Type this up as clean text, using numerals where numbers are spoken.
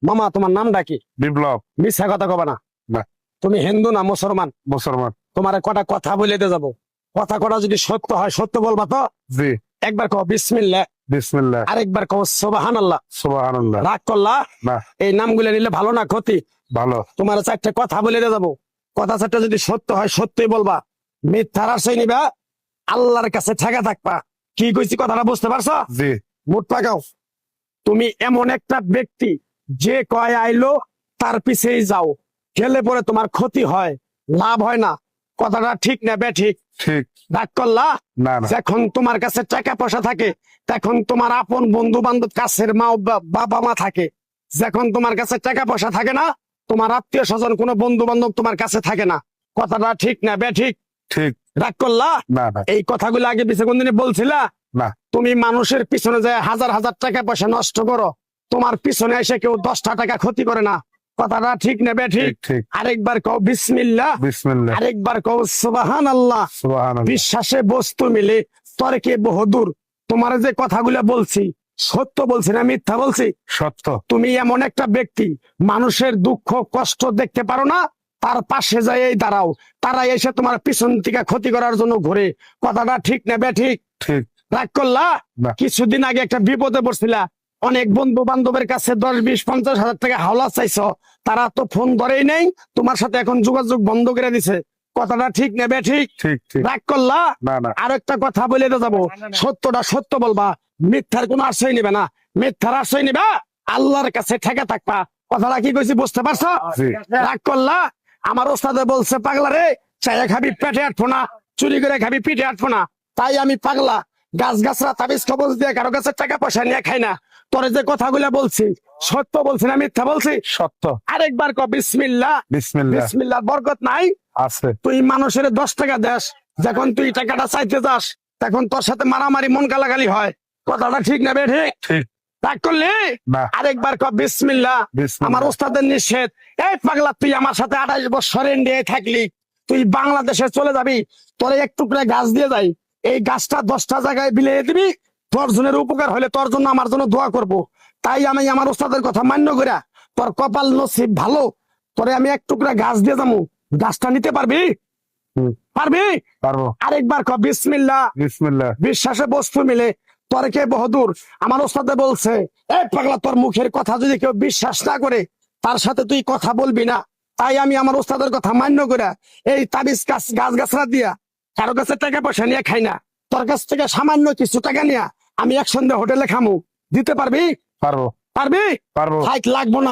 মামা তোমার নামটা কি? বিপ্লব। মিথ্যা কথা কবা না। না। তুমি হিন্দু না মুসলমান? মুসলমান। তোমার কটা কথা বলে দিয়ে যাবো, কথা কটা যদি সত্য হয় সত্য বলবা তো? জি। একবার কও বিসমিল্লাহ, বিসমিল্লাহ। আরেকবার কও সুবহানাল্লাহ। সুবহানাল্লাহ। রাগ করলা? না। এই নামগুলো নিলে ভালো না ক্ষতি? ভালো। তোমার চারটে কথা বলে দিয়ে যাবো, কথা চারটা যদি সত্য হয় সত্যই বলবা, মিথ্যার আশ্রয় নিবা, আল্লাহর কাছে ঠেকা থাকবা। কি কইছি কথাটা বুঝতে পারছো? জি। মুঠ পাকাও। তুমি এমন একটা ব্যক্তি যে কয় আইলো তার পিছেই যাও, গেলে পরে তোমার ক্ষতি হয়, লাভ হয় না। কথাটা ঠিক না বে ঠিক? ঠিক। রাগ করলা? না না। যখন তোমার কাছে টাকা পয়সা থাকে তখন তোমার আপন বন্ধু বান্ধব, কাছের মা বাবা মা থাকে। যখন তোমার কাছে টাকা পয়সা থাকে না, তোমার আত্মীয় স্বজন কোনো বন্ধু বান্ধব তোমার কাছে থাকে না। কথাটা ঠিক না বে ঠিক? ঠিক। রাগ করলা? না না। এই কথাগুলো আগে পিছে কোনদিনে বলছিলা? না। তুমি মানুষের পিছনে যায় হাজার হাজার টাকা পয়সা নষ্ট করো, তোমার পিছনে এসে কেউ 10টা টাকা ক্ষতি করে না। কথাটা ঠিক না বে ঠিক? ঠিক ঠিক। আরেকবার কও বিসমিল্লাহ, বিসমিল্লাহ। আরেকবার কও সুবহানাল্লাহ। সুবহানাল্লাহ। বিশ্বাসে বস্তু মিলে তর্কে বহুদূর। তোমার যে কথাগুলো বলছি সত্য বলছি না মিথ্যা বলছি? সত্য। তুমি এমন একটা ব্যক্তি, মানুষের দুঃখ কষ্ট দেখতে পারো না, তার পাশে যায় দাঁড়াও, তারা এসে তোমার পিছন থেকে ক্ষতি করার জন্য ঘুরে। কথাটা ঠিক না বে ঠিক? ঠিক। রাগ করলা? না। কিছুদিন আগে একটা বিপদে পড়ছিলা, অনেক বন্ধু বান্ধবের কাছে 10, 20, 50 হাজার টাকা হাওলা চাইছো, তারা তো ফোন ধরেই নেই, তোমার সাথে এখন যোগাযোগ বন্ধ করে দিছে। কথাটা ঠিক না বে ঠিক? ঠিক ঠিক। রাগ করলা? না না। আরেকটা কথা বলে দিয়ে যাবো, সত্যটা সত্য বলবা, মিথ্যার কোনো আশ্রয় নিবে না। মিথ্যার আশ্রয় নিবা, আল্লাহর কাছে ঠেকে থাকবা। কথাটা কি কইছি বুঝতে পারছো? জি। রাগ করলা? আমার ওস্তাদে বলছে পাগলা রে, চাইয়া খাবি পেটে আটবো না, চুরি করে খাবি পিঠে আটবো না। তাই আমি পাগলা, গাছ গাছরা তাবিজ কবজ দিয়ে কারো কাছে টাকা পয়সা নিয়ে খাই না। তোরে যে কথাগুলো বলছি সত্য বলছি না মিথ্যা বলছি? সত্য। আরেকবার ক বিসমিল্লাহ। বিসমিল্লাহ। বিসমিল্লাহর বরকত নাই? আছে। তুই মানুষের 10 টাকা দেস, যখন তুই টাকাটা চাইতে যাস তখন তোর সাথে মারামারি মন গালাগালি হয়। কথাটা ঠিক না বে ঠিক? ঠিক। রাগ করলি? না। আরেকবার ক বিসমিল্লাহ। বিসমিল্লাহ। আমার ওস্তাদের নিষেধ। এই পাগলা, তুই আমার সাথে 28 বছর ইন্ডিয়ায় থাকলি, তুই বাংলাদেশে চলে যাবি, তোরে এক টুকরা গাছ দিয়ে যাই, এই গাছটা 10টা জায়গায় বিলিয়ে দিবি, তোর জনের উপকার হলে তোর জন্য আমার জন্য দোয়া করব। তাই আমি আমার ওস্তাদের কথা মান্য কইরা, তোর কপাল নসিব ভালো, তোরে আমি এক টুকরা গাছ দিয়ে যাবো, গাছটা নিতে পারবি? হুম। পারবি? পারবো। আরেকবার ক বিসমিল্লাহ। বিসমিল্লাহ। বিশ্বাসে বস্তু মিলে তর্কে বহুদূর। আমার ওস্তাদে বলছে, এই পাগলা, তোর মুখের কথা যদি কেউ বিশ্বাস না করে তার সাথে তুই কথা বলবি না। তাই আমি আমার ওস্তাদের কথা মান্য করে এই তাবিজ গাছ গাছরা দিয়া কারো কাছে টাকা পয়সা নিয়ে খাই না। তোর কাছ থেকে সামান্য কিছু টাকা নিয়ে আমি একসঙ্গে হোটেলে খামু, দিতে পারবি? পারবো। পারবি? পারবো। হাইট লাগবো না।